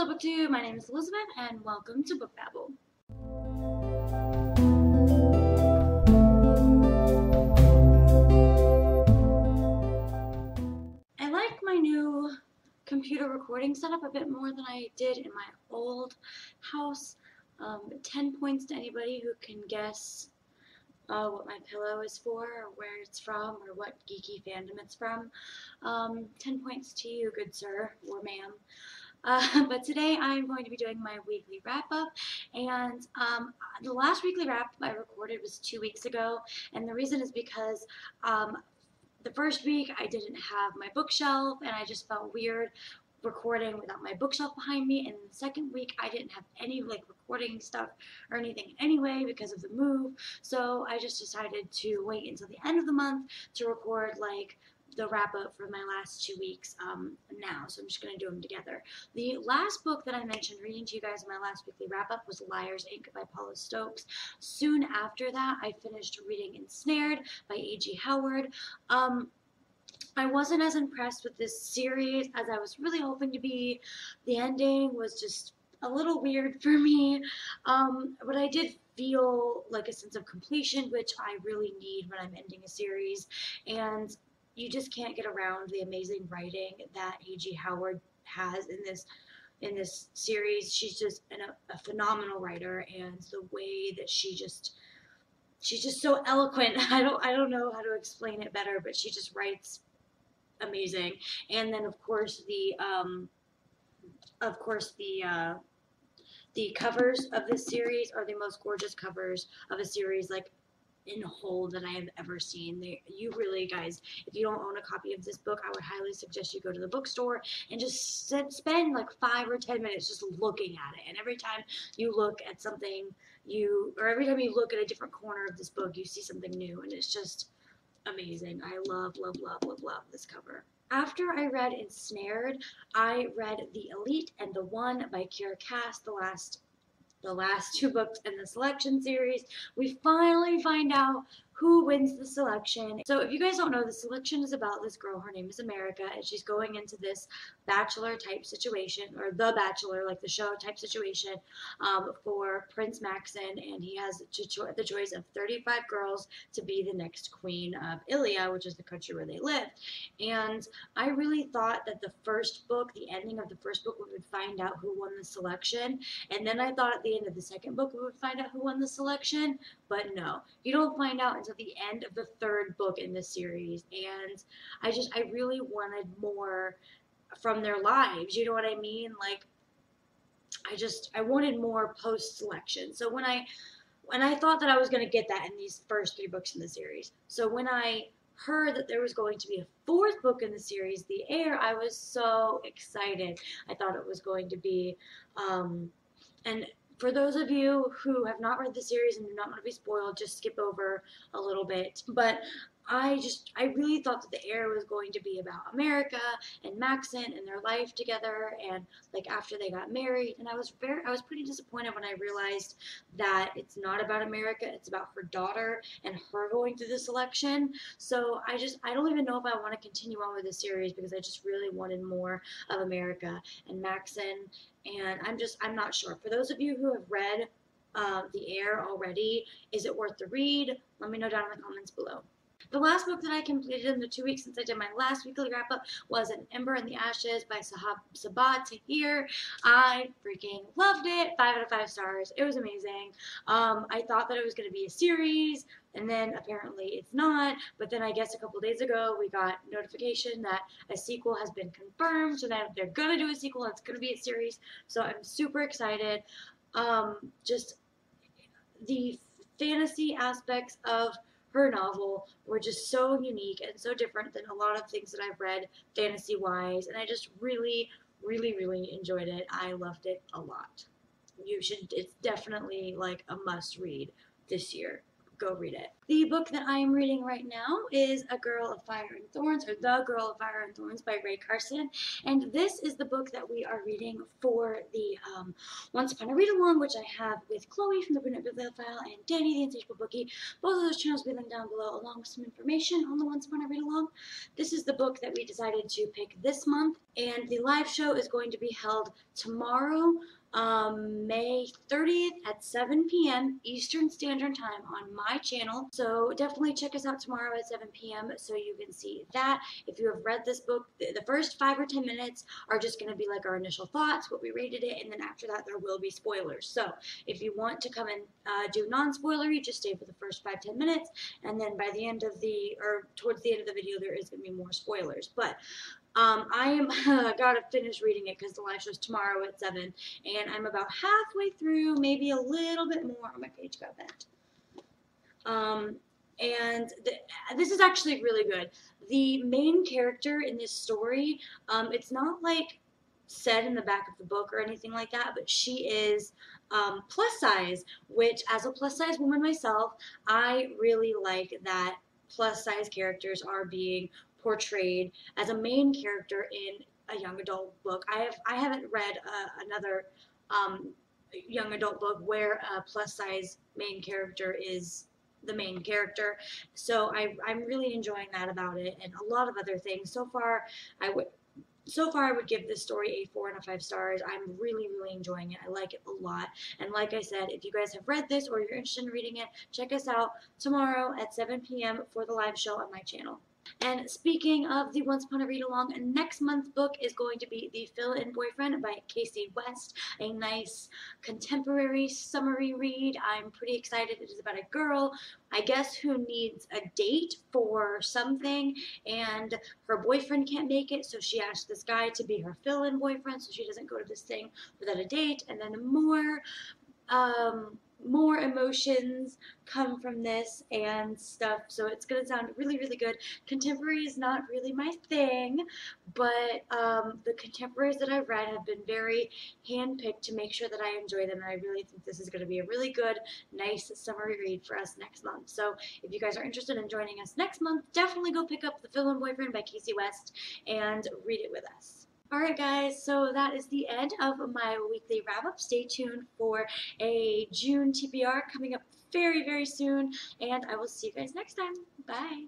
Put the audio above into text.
Hello BookTube, my name is Elizabeth and welcome to Book Babble. I like my new computer recording setup a bit more than I did in my old house. 10 points to anybody who can guess what my pillow is for, or where it's from, or what geeky fandom it's from. 10 points to you, good sir or ma'am. But today I'm going to be doing my weekly wrap-up, and the last weekly wrap I recorded was 2 weeks ago, and the reason is because the first week I didn't have my bookshelf, and I just felt weird recording without my bookshelf behind me, and the second week I didn't have any recording stuff or anything anyway because of the move, so I just decided to wait until the end of the month to record the wrap-up for my last 2 weeks now, so I'm just going to do them together. The last book that I mentioned reading to you guys in my last weekly wrap-up was Liar's Ink by Paula Stokes. Soon after that, I finished reading Ensnared by A.G. Howard. I wasn't as impressed with this series as I was really hoping to be. The ending was just a little weird for me, but I did feel like a sense of completion, which I really need when I'm ending a series, and you just can't get around the amazing writing that A.G. Howard has in this series. She's just a phenomenal writer, and the way that she's just so eloquent. I don't know how to explain it better, but she just writes amazing. And then of course the covers of this series are the most gorgeous covers of a series in whole that I have ever seen. You really, guys, if you don't own a copy of this book, I would highly suggest you go to the bookstore and just spend 5 or 10 minutes just looking at it. And every time you look at something, every time you look at a different corner of this book, you see something new, and it's just amazing. I love, love, love, love, love this cover. After I read Ensnared, I read The Elite and The One by Kiera Cass, the last 2 books in the selection series. We finally find out who wins the selection. So if you guys don't know, the selection is about this girl. Her name is America, and she's going into this bachelor type situation, or The Bachelor, like the show type situation, for Prince Maxon, and he has the choice of 35 girls to be the next queen of Ilia, which is the country where they live. And I really thought that the first book, the ending of the first book, we would find out who won the selection, and then I thought at the end of the second book we would find out who won the selection, but no, you don't find out until the end of the 3rd book in this series. And I really wanted more from their lives, you know what I mean? I wanted more post-selection. So when I thought that I was going to get that in these first 3 books in the series. So when I heard that there was going to be a 4th book in the series, The Heir, I was so excited. I thought it was going to be, and for those of you who have not read the series and do not want to be spoiled, just skip over a little bit. But I really thought that The Heir was going to be about America and Maxon and their life together, and after they got married. And I was pretty disappointed when I realized that it's not about America, it's about her daughter and her going through this election. So I don't even know if I want to continue on with the series, because I just really wanted more of America and Maxon, and I'm not sure. For those of you who have read The Heir already, is it worth the read? Let me know down in the comments below. The last book that I completed in the 2 weeks since I did my last weekly wrap-up was An Ember in the Ashes by Sabaa Tahir. I freaking loved it. 5 out of 5 stars. It was amazing. I thought that it was going to be a series, and then apparently it's not. But then I guess a couple days ago we got notification that a sequel has been confirmed, so that they're going to do a sequel. It's going to be a series, so I'm super excited. Just the fantasy aspects of her novel were just so unique and so different than a lot of things that I've read fantasy-wise, and I just really, really, really enjoyed it. I loved it a lot. It's definitely a must-read this year. go read it. The book that I am reading right now is A Girl of Fire and Thorns, or The Girl of Fire and Thorns by Ray Carson. And this is the book that we are reading for the Once Upon a Read Along, which I have with Chloe from the Brunette Bibliophile and Danny the Insatiable Bookie. Both of those channels will be linked down below, along with some information on the Once Upon a Read Along. This is the book that we decided to pick this month, and the live show is going to be held tomorrow, May 30th at 7 p.m. Eastern Standard Time on my channel. So definitely check us out tomorrow at 7 p.m. so you can see that. If you have read this book, the first 5 or 10 minutes are just going to be like our initial thoughts, what we rated it, and then after that there will be spoilers. So if you want to come and do non-spoilery, just stay for the first 5-10 minutes, and then by the end of towards the end of the video, there is going to be more spoilers. But I am gotta finish reading it because the live show's tomorrow at 7, and I'm about halfway through, maybe a little bit more. Oh, my page got bent. And this is actually really good. The main character in this story, it's not like said in the back of the book or anything like that, but she is plus size, which as a plus size woman myself, I really like that plus size characters are being portrayed as a main character in a young adult book. I haven't read another young adult book where a plus size main character is the main character, so I'm really enjoying that about it, and a lot of other things. So far I would give this story a 4 and a 5 stars. I'm really, really enjoying it. I like it a lot. And like I said, if you guys have read this or you're interested in reading it, check us out tomorrow at 7 p.m. for the live show on my channel. And speaking of the Once Upon a Read Along, next month's book is going to be The Fill-In Boyfriend by Casey West, a nice contemporary summery read. I'm pretty excited. It is about a girl, I guess, who needs a date for something, and her boyfriend can't make it, so she asks this guy to be her fill-in boyfriend so she doesn't go to this thing without a date, and then more emotions come from this and stuff, so it's going to sound really, really good. Contemporary is not really my thing, but the contemporaries that I've read have been very hand-picked to make sure that I enjoy them, and I really think this is going to be a really good, nice summery read for us next month. So if you guys are interested in joining us next month, definitely go pick up The Fill-In Boyfriend by Casey West and read it with us. Alright guys, so that is the end of my weekly wrap-up. Stay tuned for a June TBR coming up very, very soon, and I will see you guys next time. Bye!